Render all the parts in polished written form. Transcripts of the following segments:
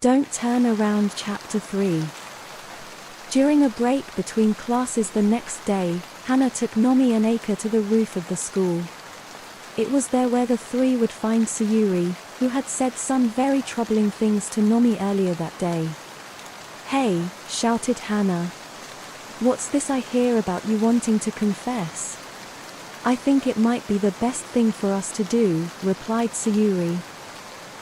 Don't Turn Around Chapter 3. During a break between classes the next day, Hannah took Nomi and Aika to the roof of the school. It was there where the three would find Sayuri, who had said some very troubling things to Nomi earlier that day. "Hey," shouted Hannah. "What's this I hear about you wanting to confess?" "I think it might be the best thing for us to do," replied Sayuri.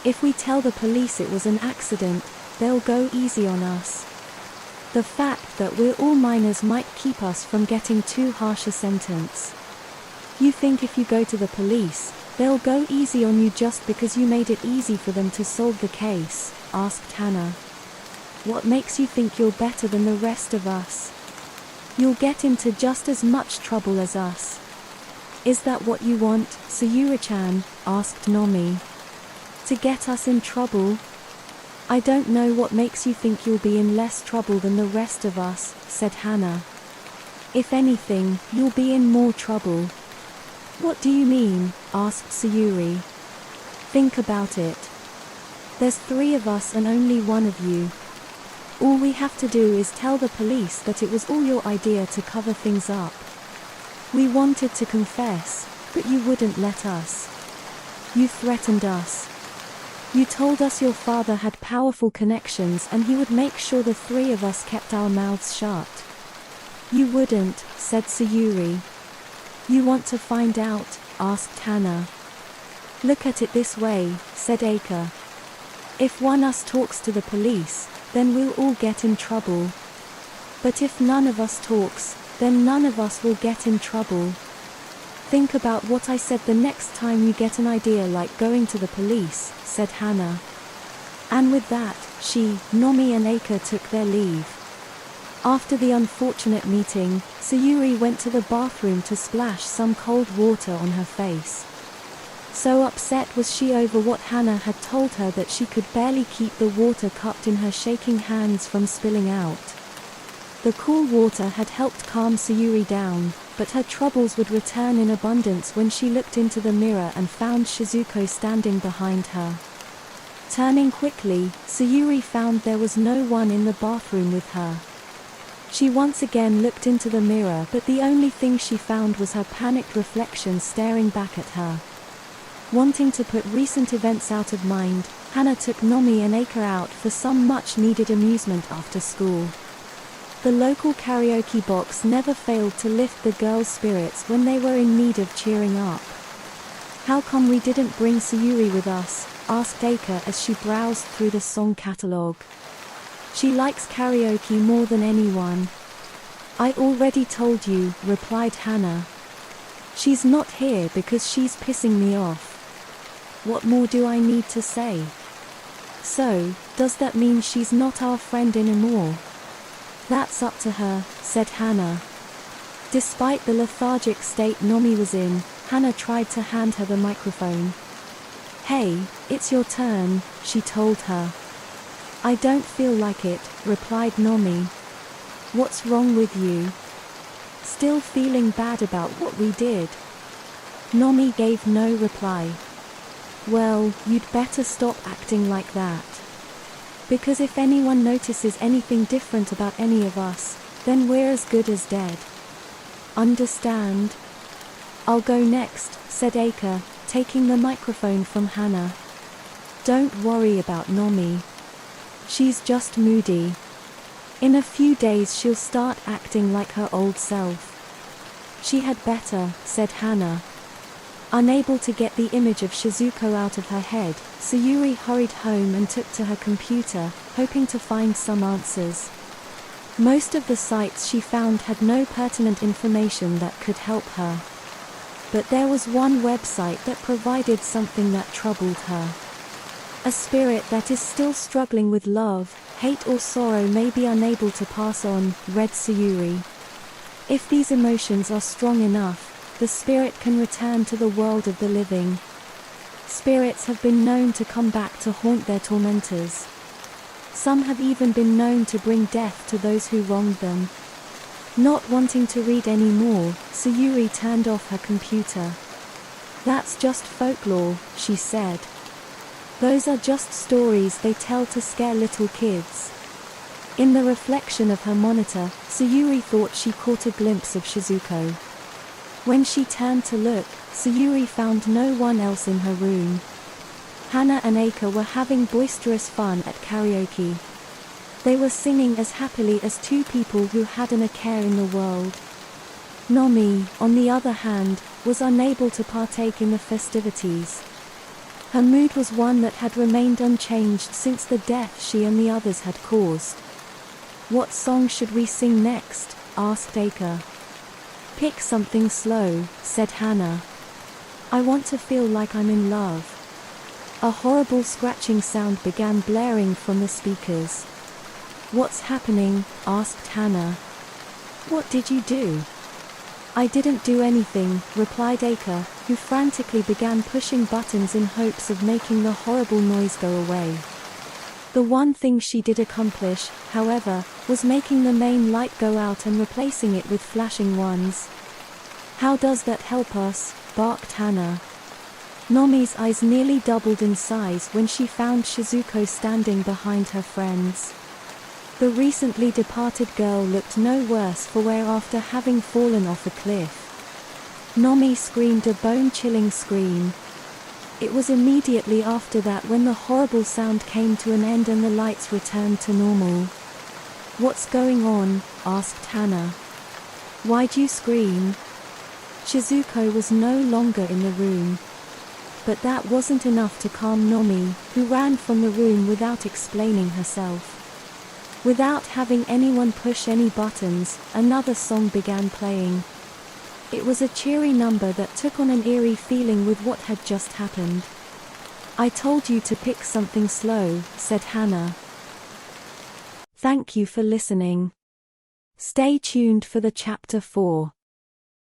"If we tell the police it was an accident, they'll go easy on us. The fact that we're all minors might keep us from getting too harsh a sentence." "You think if you go to the police, they'll go easy on you just because you made it easy for them to solve the case?" asked Hannah. "What makes you think you're better than the rest of us? You'll get into just as much trouble as us." "Is that what you want, Sayuri-chan?" asked Nomi. "To get us in trouble?" "I don't know what makes you think you'll be in less trouble than the rest of us," said Hannah. "If anything, you'll be in more trouble." "What do you mean?" asked Sayuri. "Think about it. There's 3 of us and only 1 of you. All we have to do is tell the police that it was all your idea to cover things up. We wanted to confess, but you wouldn't let us. You threatened us. You told us your father had powerful connections and he would make sure the 3 of us kept our mouths shut." "You wouldn't," said Sayuri. "You want to find out?" asked Hannah. "Look at it this way," said Aika. "If one us talks to the police, then we'll all get in trouble. But if none of us talks, then none of us will get in trouble. Think about what I said the next time you get an idea like going to the police," said Hannah. And with that, she, Nomi and Aika took their leave. After the unfortunate meeting, Sayuri went to the bathroom to splash some cold water on her face. So upset was she over what Hannah had told her that she could barely keep the water cupped in her shaking hands from spilling out. The cool water had helped calm Sayuri down, but her troubles would return in abundance when she looked into the mirror and found Shizuko standing behind her. Turning quickly, Sayuri found there was no one in the bathroom with her. She once again looked into the mirror, but the only thing she found was her panicked reflection staring back at her. Wanting to put recent events out of mind, Hannah took Nomi and Aika out for some much-needed amusement after school. The local karaoke box never failed to lift the girls' spirits when they were in need of cheering up. "How come we didn't bring Sayuri with us?" asked Aika as she browsed through the song catalogue. "She likes karaoke more than anyone." "I already told you," replied Hannah. "She's not here because she's pissing me off. What more do I need to say?" "So, does that mean she's not our friend anymore?" "That's up to her," said Hannah. Despite the lethargic state Nomi was in, Hannah tried to hand her the microphone. "Hey, it's your turn," she told her. "I don't feel like it," replied Nomi. "What's wrong with you? Still feeling bad about what we did?" Nomi gave no reply. "Well, you'd better stop acting like that. Because if anyone notices anything different about any of us, then we're as good as dead. Understand?" "I'll go next," said Aika, taking the microphone from Hannah. "Don't worry about Nomi. She's just moody. In a few days she'll start acting like her old self." "She had better," said Hannah. Unable to get the image of Shizuko out of her head, Sayuri hurried home and took to her computer, hoping to find some answers. Most of the sites she found had no pertinent information that could help her. But there was one website that provided something that troubled her. "A spirit that is still struggling with love, hate or sorrow may be unable to pass on," read Sayuri. "If these emotions are strong enough, the spirit can return to the world of the living. Spirits have been known to come back to haunt their tormentors. Some have even been known to bring death to those who wronged them." Not wanting to read any more, Sayuri turned off her computer. "That's just folklore," she said. Those are just stories they tell to scare little kids." In the reflection of her monitor, Sayuri thought she caught a glimpse of Shizuko. When she turned to look, Sayuri found no one else in her room. Hana and Eika were having boisterous fun at karaoke. They were singing as happily as two people who hadn't a care in the world. Nomi, on the other hand, was unable to partake in the festivities. Her mood was one that had remained unchanged since the death she and the others had caused. "What song should we sing next?" asked Eika. "Pick something slow," said Hana. "I want to feel like I'm in love." A horrible scratching sound began blaring from the speakers. "What's happening?" asked Hana. "What did you do?" "I didn't do anything," replied Eika, who frantically began pushing buttons in hopes of making the horrible noise go away. The one thing she did accomplish, however, was making the main light go out and replacing it with flashing ones. "How does that help us?" barked Hana. Nomi's eyes nearly doubled in size when she found Shizuko standing behind her friends. The recently departed girl looked no worse for wear after having fallen off a cliff. Nomi screamed a bone-chilling scream. It was immediately after that when the horrible sound came to an end and the lights returned to normal. "What's going on?" asked Hana. "Why'd you scream?" Shizuko was no longer in the room. But that wasn't enough to calm Nomi, who ran from the room without explaining herself. Without having anyone push any buttons, another song began playing. It was a cheery number that took on an eerie feeling with what had just happened. "I told you to pick something slow," said Hana. Thank you for listening. Stay tuned for the chapter 4.